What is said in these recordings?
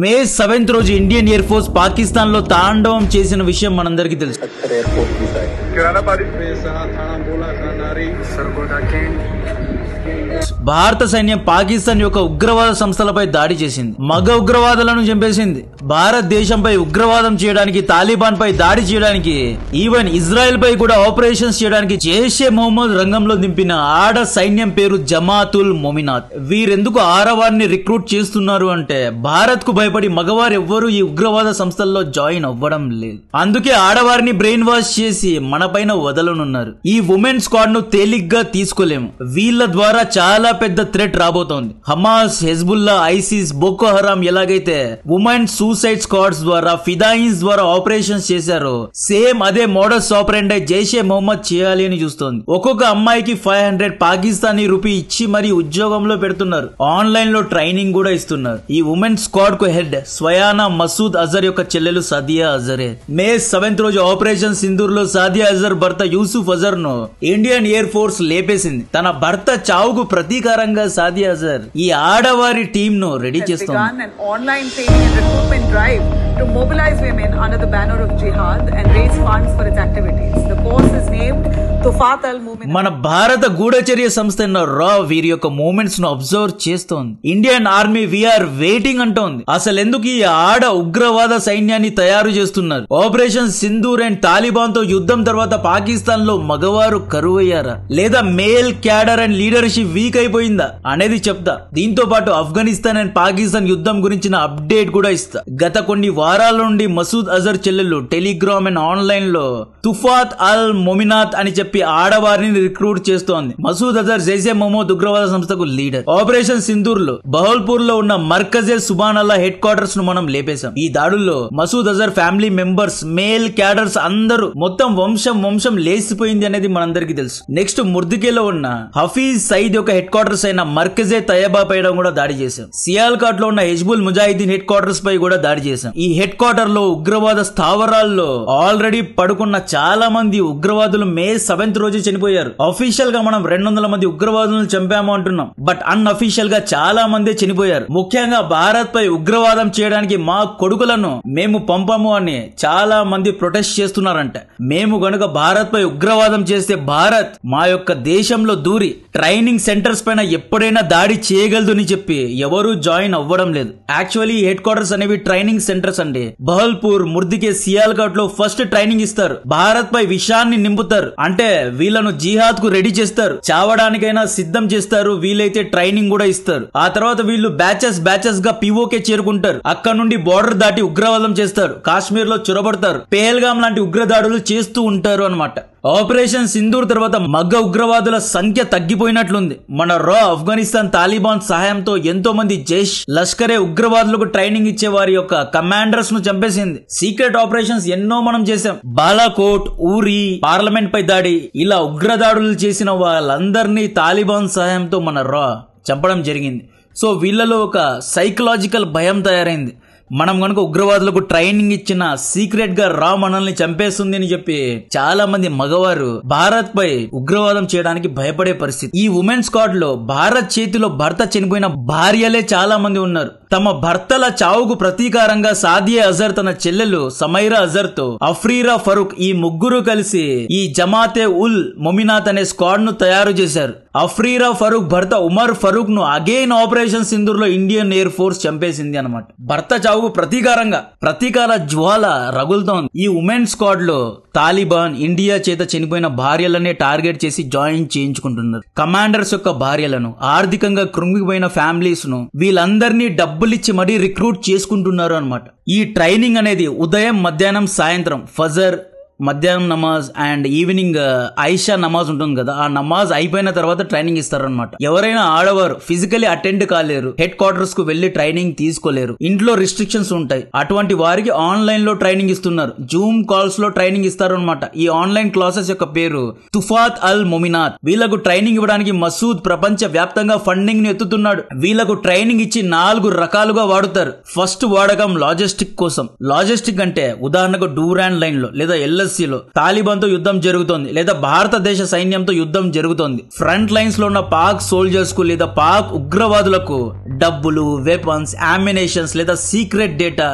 మే 7th రోజు Indian air force Pakistan లో తాండవం చేసిన విషయం మనందరికీ తెలుసు. భారత సైన్యం పాకిస్తాన్ యొక్క ఉగ్రవాద సంస్థలపై దాడి చేసింది. మగ ఉగ్రవాదులను చంపేసింది. భారతదేశంపై ఉగ్రవాదం చేయడానికి, తాలిబాన్ పై దాడి చేయడానికి, ఈవెన్ ఇజ్రాయెల్ పై కూడా ఆపరేషన్స్ చేయడానికి జైషే మొహమ్మద్ రంగంలో దింపిన ఆడ సైన్యం పేరు జమాతుల్ మొమినాత్. వీరెందుకు ఆడవారిని రిక్రూట్ చేస్తున్నారు అంటే భారత్ కు భయపడి మగవారు ఎవ్వరూ ఈ ఉగ్రవాద సంస్థల్లో జాయిన్ అవ్వడం లేదు. అందుకే ఆడవారిని బ్రెయిన్ వాష్ చేసి మన పైన వదలనున్నారు. ఈ ఉమెన్ స్క్వాడ్ ను తేలిగ్గా తీసుకోలేము. వీళ్ళ ద్వారా చాలా పెద్ద థ్రెట్ రాబోతోంది. హమాస్, హెజ్బుల్లా, ఐసిస్, బోకో హరాం ఎలాగైతే ఉమెన్ సూసైడ్ స్క్వాడ్స్ ద్వారా, ఫిదాయిన్స్ ద్వారా ఆపరేషన్స్ చేశారో సేమ్ అదే మోడస్ ఆపరెండై జైషే మొహమ్మద్ చేయాలి అని చూస్తోంది. ఒక్కొక్క అమ్మాయికి 500 పాకిస్తానీ రూపీ ఇచ్చి మరి ఉద్యోగంలో పెడుతున్నారు. ఆన్లైన్ లో ట్రైనింగ్ కూడా ఇస్తున్నారు. ఈ ఉమెన్ స్క్వాడ్ కు హెడ్ స్వయానా మసూద్ అజర్ యొక్క చెల్లెలు సాదియా అజరే. మే 7th రోజు ఆపరేషన్ సింధూర్ లో సాదియా అజర్ భర్త యూసుఫ్ అజర్ ను ఇండియన్ ఎయిర్ ఫోర్స్ లేపేసింది. తన భర్త చావుకు ప్రతీకారంగా సాదియా అజర్ ఈ ఆడవారి టీం ను రెడీ చేస్తుంది. To mobilize women under the banner of jihad and raise funds for its activities. The course is named Tufat al-Mu'min. మన భారత గూఢచర్య సంస్థ రా వీరి యొక్క మూమెంట్స్ ను అబ్జర్వ్ చేస్తోంది. ఇండియన్ ఆర్మీ వీఆర్ వెయిటింగ్ అంటోంది. అసలు ఎందుకు ఈ ఆడ ఉగ్రవాద సైన్యాన్ని తయారు చేస్తున్నారు? ఆపరేషన్ సింధూర్ అండ్ తాలిబాన్ తో యుద్ధం తర్వాత పాకిస్తాన్ లో మగవారు కరువయ్యారా, లేదా male cadre and leadership week అయిపోయిందా అనేది చెప్తా. దీంతో పాటు ఆఫ్ఘనిస్తాన్ అండ్ పాకిస్తాన్ యుద్ధం గురించిన అప్డేట్ కూడా ఇస్తా. గత కొన్ని వారాల నుండి మసూద్ అజర్ చెల్లెలు టెలిగ్రామ్ అండ్ ఆన్లైన్ లో తుఫాత్ అల్ మొమినాత్ అని చెప్పి ఆడవారిని రిక్రూట్ చేస్తోంది. మసూద్ అజర్ జైషే మొహమ్మద్ ఉగ్రవాద సంస్థకు లీడర్. ఆపరేషన్ సింధూర్ లో బహల్పూర్ లో ఉన్న మర్కజే సుబాన్ అల్లా హెడ్ క్వార్టర్స్ ను మనం లేపేశాం. ఈ దాడుల్లో Masood Azhar family members, male cadres అందరూ మొత్తం వంశం లేసిపోయింది అనేది మనందరికీ తెలుసు. నెక్స్ట్ ముర్దికేలో ఉన్న హఫీజ్ సయీద్ యొక్క హెడ్ క్వార్టర్స్ అయిన మర్కజే తయబా పైన కూడా దాడి చేశాం. సియాల్కాట్ లో ఉన్న హిజ్బుల్ ముజాహిదీన్ హెడ్ క్వార్టర్స్ పై కూడా దాడి చేశాం. ఈ హెడ్ క్వార్టర్ లో ఉగ్రవాద స్థావరాల్లో ఆల్రెడీ పడుకున్న చాలా మంది ఉగ్రవాదులు మే 7th రోజు చనిపోయారు. అఫీషియల్ గా మనం 200 మంది ఉగ్రవాదులను చంపాము అంటున్నాం. బట్ అన్అఫీషియల్ గా చాలా మంది చనిపోయారు. ముఖ్యంగా భారత్ పై ఉగ్రవాదం చేయడానికి మా కొడుకులను మేము పంపము అని చాలా మంది ప్రొటెస్ట్ చేస్తున్నారంట. మేము గనుక భారత్ పై ఉగ్రవాదం చేస్తే భారత్ మా యొక్క దేశంలో దూరి ట్రైనింగ్ సెంటర్స్ పైన ఎప్పుడైనా దాడి చేయగలదు అని చెప్పి ఎవరు జాయిన్ అవ్వడం లేదు. యాక్చువల్లీ హెడ్ క్వార్టర్స్ అనేవి ట్రైనింగ్ సెంటర్స్ అండి. బహల్పూర్, ముర్దికే, సియాల్కాట్ లో ఫస్ట్ ట్రైనింగ్ ఇస్తారు. భారత్ పై విషయాన్ని నింపుతారు. అంటే వీళ్ళను జిహాద్ కు రెడీ చేస్తారు. చావడానికైనా సిద్ధం చేస్తారు. వీలైతే ట్రైనింగ్ కూడా ఇస్తారు. ఆ తర్వాత వీళ్ళు బ్యాచెస్ గా పిఓకే చేరుకుంటారు. అక్కడ నుండి బోర్డర్ దాటి ఉగ్రవాదం చేస్తారు. కాశ్మీర్ లో చొరబడతారు. పేల్గాం లాంటి ఉగ్రదాడులు చేస్తూ ఉంటారు అన్నమాట. ఆపరేషన్ సింధూర్ తర్వాత మగ్గ ఉగ్రవాదుల సంఖ్య తగ్గిపోయినట్లుంది. మన ఆఫ్ఘనిస్తాన్ తాలిబాన్ సహాయంతో ఎంతో మంది జైష్, లష్కరే ఉగ్రవాదులకు ట్రైనింగ్ ఇచ్చే వారి యొక్క కమాండర్స్ ను చంపేసింది. సీక్రెట్ ఆపరేషన్స్ ఎన్నో మనం చేశాం. బాలాకోట్, ఊరి, పార్లమెంట్ పై దాడి, ఇలా ఉగ్రదాడులు చేసిన వాళ్ళందరినీ తాలిబాన్ సహాయంతో మన చంపడం జరిగింది. సో వీళ్ళలో ఒక సైకలాజికల్ భయం తయారైంది. మనం కనుక ఉగ్రవాదులకు ట్రైనింగ్ ఇచ్చిన సీక్రెట్ గా మనల్ని చంపేస్తుంది అని చెప్పి చాలా మంది మగవారు భారత్ పై ఉగ్రవాదం చేయడానికి భయపడే పరిస్థితి. ఈ ఉమెన్ స్క్వాడ్ లో భారత్ చేతిలో భర్త చనిపోయిన భార్యలే చాలా మంది ఉన్నారు. తమ భర్తల చావుకు ప్రతీకారంగా సాదియా అజర్ తన చెల్లెలు సమైరా అజర్ తో అఫ్రీరా ఫరూక్ ఈ ముగ్గురు కలిసి ఈ జమాతే ఉల్ మొమినాత్ అనే స్క్వాడ్ ను తయారు చేశారు. అఫ్రీరా ఫరూక్ భర్త ఉమర్ ఫరూక్ ను అగైన్ ఆపరేషన్ సింధూర్ లో ఇండియన్ ఎయిర్ ఫోర్స్ చంపేసింది అన్నమాట. భర్త చావుకు ప్రతీకార జ్వాల రగులుతోంది. ఈ ఉమెన్ స్క్వాడ్ లో తాలిబాన్ ఇండియా చేత చనిపోయిన భార్యలనే టార్గెట్ చేసి జాయిన్ చేయించుకుంటున్నారు. కమాండర్స్ యొక్క భార్యలను, ఆర్థికంగా కృంగిపోయిన ఫ్యామిలీస్ ను వీళ్ళందరినీ డబ్బులిచ్చి మరీ రిక్రూట్ చేసుకుంటున్నారు అన్నమాట. ఈ ట్రైనింగ్ అనేది ఉదయం, మధ్యాహ్నం, సాయంత్రం ఫజర్, మధ్యాహ్నం నమాజ్ అండ్ ఈవినింగ్ ఐషా నమాజ్ ఉంటుంది కదా, ఆ నమాజ్ అయిపోయిన తర్వాత ట్రైనింగ్ ఇస్తారనమాట. ఎవరైనా ఆడవారు ఫిజికలీ అటెండ్ కాలేరు, హెడ్ క్వార్టర్స్ కు వెళ్లి ట్రైనింగ్ తీసుకోలేరు, ఇంట్లో రిస్ట్రిక్షన్స్ ఉంటాయి. అటువంటి వారికి ఆన్లైన్ లో ట్రైనింగ్ ఇస్తున్నారు. జూమ్ కాల్స్ లో ట్రైనింగ్ ఇస్తారు అనమాట. ఈ ఆన్లైన్ క్లాసెస్ యొక్క పేరు తుఫాత్ అల్ మొమినాత్. వీళ్లకు ట్రైనింగ్ ఇవ్వడానికి మసూద్ ప్రపంచ వ్యాప్తంగా ఫండింగ్ ని ఎత్తుతున్నాడు. వీళ్లకు ట్రైనింగ్ ఇచ్చి 4 రకాలుగా వాడుతారు. ఫస్ట్ వాడకం లాజిస్టిక్ కోసం. లాజిస్టిక్ అంటే ఉదాహరణకు డూరాన్ లైన్ లో లేదా యూపీఎస్సీలో తాలిబాన్ తో యుద్ధం జరుగుతోంది లేదా భారతదేశ సైన్యంతో యుద్ధం జరుగుతోంది. ఫ్రంట్ లైన్స్ లో ఉన్న పాక్ సోల్జర్స్ కు లేదా పాక్ ఉగ్రవాదులకు డబ్బులు, వెపన్స్, అమ్యునేషన్స్ లేదా సీక్రెట్ డేటా,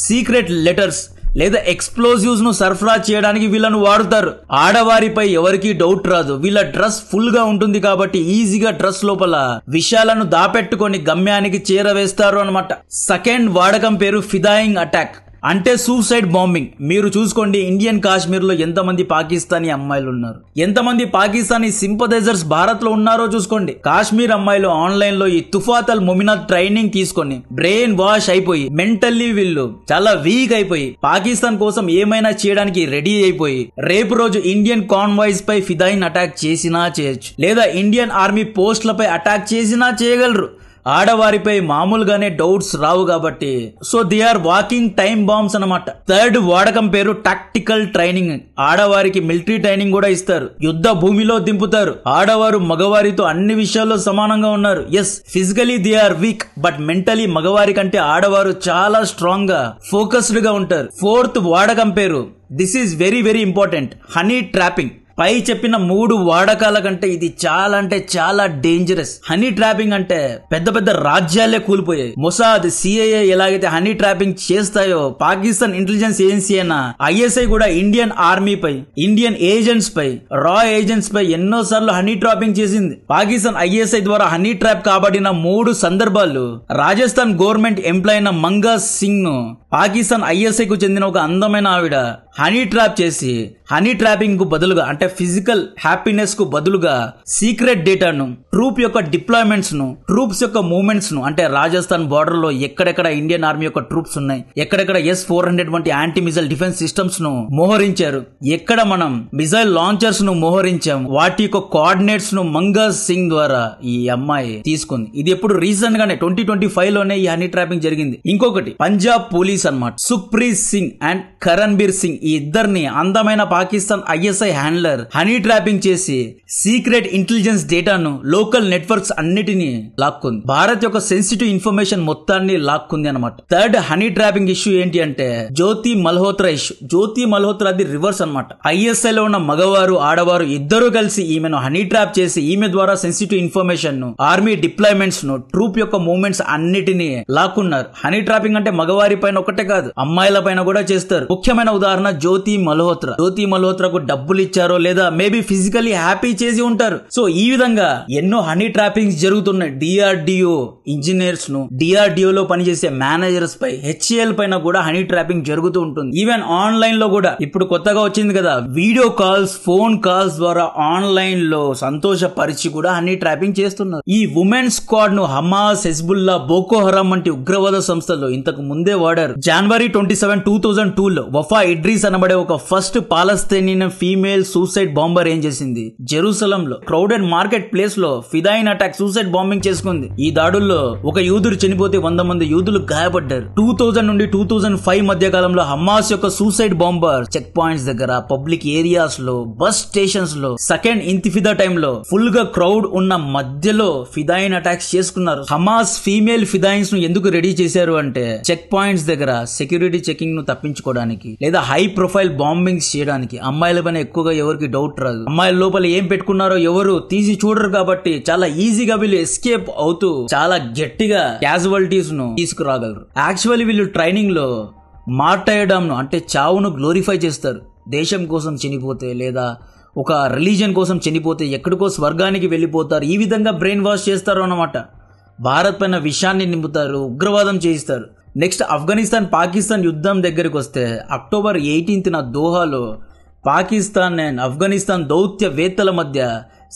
సీక్రెట్ లెటర్స్ లేదా ఎక్స్ప్లోజివ్స్ ను సరఫరా చేయడానికి వీళ్ళను వాడుతారు. ఆడవారిపై ఎవరికి డౌట్ రాదు. వీళ్ళ డ్రెస్ ఫుల్ గా ఉంటుంది కాబట్టి ఈజీగా డ్రెస్ లోపల విషయాలను దాపెట్టుకొని గమ్యానికి చేరవేస్తారు అన్నమాట. సెకండ్ వాడకం పేరు ఫిదాయింగ్ అటాక్, అంటే సూసైడ్ బాంబింగ్. మీరు చూసుకోండి, ఇండియన్ కాశ్మీర్ లో ఎంతమంది పాకిస్తానీ అమ్మాయిలు ఉన్నారు, ఎంతమంది పాకిస్తానీ సింపథైజర్స్ భారత్ లో ఉన్నారో చూసుకోండి. కాశ్మీర్ అమ్మాయిలు ఆన్లైన్ లో ఈ తుఫాత్ అల్ ముమినాత్ ట్రైనింగ్ తీసుకొని బ్రెయిన్ వాష్ అయిపోయి మెంటల్లీ వీళ్ళు చాలా వీక్ అయిపోయి పాకిస్తాన్ కోసం ఏమైనా చేయడానికి రెడీ అయిపోయి రేపు రోజు ఇండియన్ కాన్వాయ్స్ పై ఫిదాయిన్ అటాక్ చేసినా చేయొచ్చు, లేదా ఇండియన్ ఆర్మీ పోస్టులపై అటాక్ చేసినా చేయగలరు. ఆడవారిపై మామూలుగానే డౌట్స్ రావు కాబట్టి so they are walking time bombs అన్నమాట. థర్డ్ వాడకం పేరు టాక్టికల్ ట్రైనింగ్. ఆడవారికి మిలిటరీ ట్రైనింగ్ కూడా ఇస్తారు, యుద్ధ భూమిలో దింపుతారు. ఆడవారు మగవారితో అన్ని విషయాల్లో సమానంగా ఉన్నారు. Yes, physically they are weak, but mentally మగవారి కంటే ఆడవారు చాలా స్ట్రాంగ్ గా ఫోకస్డ్ గా ఉంటారు. ఫోర్త్ వాడకం పేరు, this is very very important, honey trapping. పై చెప్పిన 3 వాడకాల కంటే ఇది చాలా అంటే చాలా డేంజరస్. హనీ ట్రాపింగ్ అంటే పెద్ద పెద్ద రాజ్యాలే కూలిపోయాయి. మొసాద్, సిఐఏ ఎలాగైతే హనీ ట్రాపింగ్ చేస్తాయో పాకిస్తాన్ ఇంటెలిజెన్స్ ఏజెన్సీ అయిన ఐఎస్ఐ కూడా ఇండియన్ ఆర్మీ పై, ఇండియన్ ఏజెంట్స్ పై, రా ఏజెంట్స్ పై ఎన్నో సార్లు హనీ ట్రాపింగ్ చేసింది. పాకిస్తాన్ ఐఎస్ఐ ద్వారా హనీ ట్రాప్ కాబడిన 3 సందర్భాలు రాజస్థాన్ గవర్నమెంట్ ఎంప్లాయ్ అయిన మంగా సింగ్ ను పాకిస్తాన్ ఐఎస్ఐ కు చెందిన ఒక అందమైన ఆవిడ హనీ ట్రాప్ చేసి హనీ ట్రాపింగ్ కు బదులుగా అంటే ఫిజికల్ హ్యాపీనెస్ కు బదులుగా సీక్రెట్ డేటాను, ట్రూప్ యొక్క డిప్లాయ్మెంట్స్ ను, ట్రూప్స్ యొక్క మూవ్మెంట్స్ ను, అంటే రాజస్థాన్ బార్డర్ లో ఎక్కడెక్కడ ఇండియన్ ఆర్మీ యొక్క ట్రూప్స్ ఉన్నాయి, ఎక్కడెక్కడ S-400 వంటి యాంటీ మిసైల్ డిఫెన్స్ సిస్టమ్స్ ను మోహరించారు, ఎక్కడ మనం మిసైల్ లాంచర్స్ ను మోహరించాం, వాటి యొక్క కోఆర్డినేట్స్ ను మంగా సింగ్ ద్వారా ఈ అమ్మాయి తీసుకుంది. ఇది ఎప్పుడు రీసెంట్ గానే 2025 లోనే ఈ హనీ ట్రాపింగ్ జరిగింది. ఇంకొకటి పంజాబ్ పోలీస్ అన్నమాట. సుఖ్ప్రీత్ సింగ్ అండ్ కరణ్బీర్ సింగ్ ఈ ఇద్దరిని అందమైన Pakistan ISI handler honey trapping చేసి సీక్రెట్ ఇంటెలిజెన్స్ డేటాను, లోకల్ నెట్వర్క్స్ అన్నిటినీ లాక్కుంది. భారత్ యొక్క సెన్సిటివ్ ఇన్ఫర్మేషన్ మొత్తాన్ని లాక్కుంది అనమాట. థర్డ్ హనీ ట్రాపింగ్ ఇష్యూ ఏంటి అంటే జ్యోతి మల్హోత్రా ఇష్యూ. జ్యోతి మల్హోత్రా అది రివర్స్ అనమాట. ఐఎస్ఐ లో ఉన్న మగవారు, ఆడవారు ఇద్దరు కలిసి ఈమెను హనీ ట్రాప్ చేసి ఈమె ద్వారా సెన్సిటివ్ ఇన్ఫర్మేషన్ ను, ఆర్మీ డిప్లాయ్మెంట్స్ ను, ట్రూప్ యొక్క మూవ్మెంట్స్ అన్నిటినీ లాక్కున్నారు. హనీ ట్రాపింగ్ అంటే మగవారి పైన ఒకటే కాదు, అమ్మాయిల పైన కూడా చేస్తారు. ముఖ్యమైన ఉదాహరణ జ్యోతి మల్హోత్రా. జ్యోతి మల్హోత్రాకు డబ్బులు ఇచ్చారో లేదా మేబీ ఫిజికలీ హ్యాపీ చేసి ఉంటారు. సో ఈ విధంగా ఎన్నో హనీ ట్రాపింగ్స్ జరుగుతున్నాయి. డిఆర్డిఓ ఇంజనీర్స్ ను, డిఆర్డిఓ లో పనిచేసే మేనేజర్స్ పై, హెచ్ఏఎల్ పైన కూడా హనీ ట్రాపింగ్ జరుగుతూ ఉంటుంది. ఈవెన్ ఆన్లైన్ లో కూడా ఇప్పుడు కొత్తగా వచ్చింది కదా, వీడియో కాల్స్, ఫోన్ కాల్స్ ద్వారా ఆన్లైన్ లో సంతోషపరిచి కూడా హనీ ట్రాపింగ్ చేస్తున్నారు. ఈ ఉమెన్ స్క్వాడ్ ను హమాస్, హెజ్బుల్లా, బోకో హరాం వంటి ఉగ్రవాద సంస్థలు ఇంతకు ముందే వాడారు. జనవరి 27, 2002 లో వఫా ఇడ్రీస్ అనబడే ఒక first Palestinian female suicide bomber ఏం చేసింది, జెరూసలం లో క్రౌడెడ్ మార్కెట్ ప్లేస్ లో ఫిదాయిన్ అటాక్, సూసైడ్ బాంబింగ్ చేసుకుంది. ఈ దాడుల్లో ఒక యూదుడు చనిపోతే 100 మంది యూదులు గాయపడ్డారు. 2000 నుండి 2005 మధ్య కాలంలో హమాస్ యొక్క సూసైడ్ బాంబర్ చెక్ పాయింట్స్ దగ్గర, పబ్లిక్ ఏరియాస్ లో, బస్ స్టేషన్స్ లో, సెకండ్ ఇంతిఫిదా టైమ్ లో ఫుల్ గా క్రౌడ్ ఉన్న మధ్యలో ఫిదాయిన్ అటాక్స్ చేసుకున్నారు. హమాస్ ఫీమేల్ ఫిదాయిన్స్ ను ఎందుకు రెడీ చేశారు అంటే చెక్ పాయింట్స్ దగ్గర సెక్యూరిటీ చెకింగ్ ను తప్పించుకోవడానికి, లేదా హై ప్రొఫైల్ బాంబింగ్స్ చేయడానికి. అమ్మాయిల పైన ఎక్కువగా ఎవరికి డౌట్ రాదు, అమ్మాయిల లోపల ఏం పెట్టుకున్నారో ఎవరు తీసి చూడరు కాబట్టి చాలా ఈజీగా వీళ్ళు ఎస్కేప్ అవుతూ చాలా గట్టిగా క్యాజువాలిటీస్ ను తీసుకురాగలరు. యాక్చువల్లీ వీళ్ళు ట్రైనింగ్ లో మార్టైర్డమ్ ను అంటే చావును గ్లోరిఫై చేస్తారు. దేశం కోసం చనిపోతే లేదా ఒక రిలీజియన్ కోసం చనిపోతే ఎక్కడికో స్వర్గానికి వెళ్ళిపోతారు. ఈ విధంగా బ్రెయిన్ వాష్ చేస్తారు అన్నమాట. భారత్ పైన విషయాన్ని నింపుతారు, ఉగ్రవాదం చేయిస్తారు. నెక్స్ట్ ఆఫ్ఘనిస్తాన్ పాకిస్తాన్ యుద్ధం దగ్గరికి వస్తే అక్టోబర్ 18న దోహాలో పాకిస్తాన్ అండ్ ఆఫ్ఘనిస్తాన్ దౌత్యవేత్తల మధ్య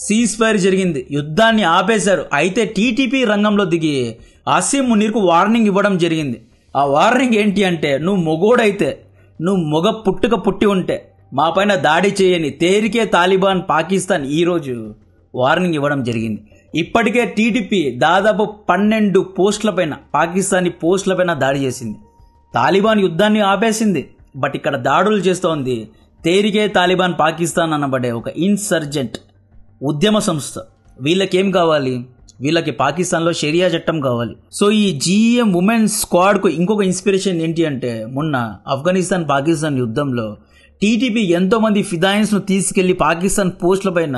సీజ్ ఫైర్ జరిగింది. యుద్ధాన్ని ఆపేశారు. అయితే టీటీపీ రంగంలో దిగి ఆసిం మునీర్కు వార్నింగ్ ఇవ్వడం జరిగింది. ఆ వార్నింగ్ ఏంటి అంటే, నువ్వు మొగోడైతే, నువ్వు మొగ పుట్టి ఉంటే మా పైన దాడి చేయని తేరికే తాలిబాన్ పాకిస్తాన్ ఈరోజు వార్నింగ్ ఇవ్వడం జరిగింది. ఇప్పటికే టీటీపీ దాదాపు 12 పోస్టుల పైన, పాకిస్తానీ పోస్టుల పైన దాడి చేసింది. తాలిబాన్ యుద్ధాన్ని ఆపేసింది, బట్ ఇక్కడ దాడులు చేస్తోంది తేరికే తాలిబాన్ పాకిస్తాన్ అనబడే ఒక ఇన్సర్జెంట్ ఉద్యమ సంస్థ. వీళ్ళకేం కావాలి, వీళ్ళకి పాకిస్తాన్లో షరియా చట్టం కావాలి. సో ఈ జీఎం ఉమెన్ స్క్వాడ్ కు ఇంకొక ఇన్స్పిరేషన్ ఏంటి అంటే, మొన్న ఆఫ్ఘనిస్తాన్ పాకిస్తాన్ యుద్ధంలో టీటీపీ ఎంతో మంది ఫిదాయిన్స్ ను తీసుకెళ్లి పాకిస్తాన్ పోస్టుల పైన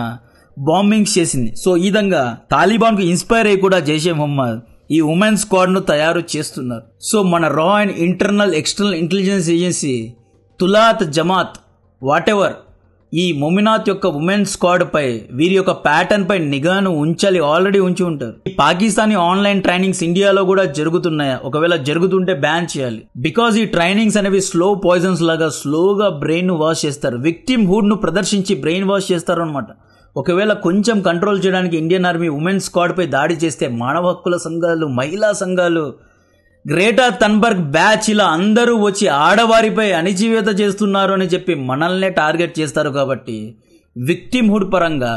బాంబింగ్స్ చేసింది. సో ఈ విధంగా తాలిబాన్ కు ఇన్స్పైర్ అయ్యి కూడా జైషే మొహమ్మద్ ఈ ఉమెన్ స్క్వాడ్ ను తయారు చేస్తున్నారు. సో మన రా and internal external intelligence agency తులాత్ జమాత్ వాటెవర్ ఈ మొమినాత్ యొక్క ఉమెన్ స్క్వాడ్ పై వీరి యొక్క ప్యాటర్న్ పై నిఘాను ఉంచాలి, ఆల్రెడీ ఉంచి ఉంటారు. ఈ పాకిస్తానీ ఆన్లైన్ ట్రైనింగ్స్ ఇండియాలో కూడా జరుగుతున్నాయా? ఒకవేళ జరుగుతుంటే బ్యాన్ చేయాలి. బికాజ్ ఈ ట్రైనింగ్స్ అనేవి స్లో పాయిజన్స్ లాగా స్లోగా బ్రెయిన్ వాష్ చేస్తారు, విక్టిమ్ హుడ్ ను ప్రదర్శించి బ్రెయిన్ వాష్ చేస్తారు అనమాట. ఒకవేళ కొంచెం కంట్రోల్ చేయడానికి ఇండియన్ ఆర్మీ ఉమెన్ స్క్వాడ్ పై దాడి చేస్తే మానవ హక్కుల సంఘాలు, మహిళా సంఘాలు, గ్రేటా థన్బర్గ్ బ్యాచ్ ఇలా అందరూ వచ్చి ఆడవారిపై అణిచివేత చేస్తున్నారు అని చెప్పి మనల్నే టార్గెట్ చేస్తారు. కాబట్టి విక్టిమ్ హుడ్ పరంగా,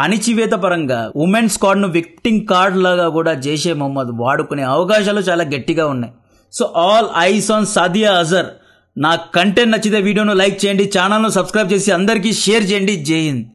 అణిచివేత పరంగా ఉమెన్ స్క్వాడ్ ను విక్టిమ్ కార్డ్ లాగా కూడా జైషే మొహమ్మద్ వాడుకునే అవకాశాలు చాలా గట్టిగా ఉన్నాయి. So all eyes on Sadia Azhar. నా కంటెంట్ నచ్చితే వీడియోను లైక్ చేయండి, ఛానల్ను సబ్స్క్రైబ్ చేసి అందరికీ షేర్ చేయండి. జై హింద్.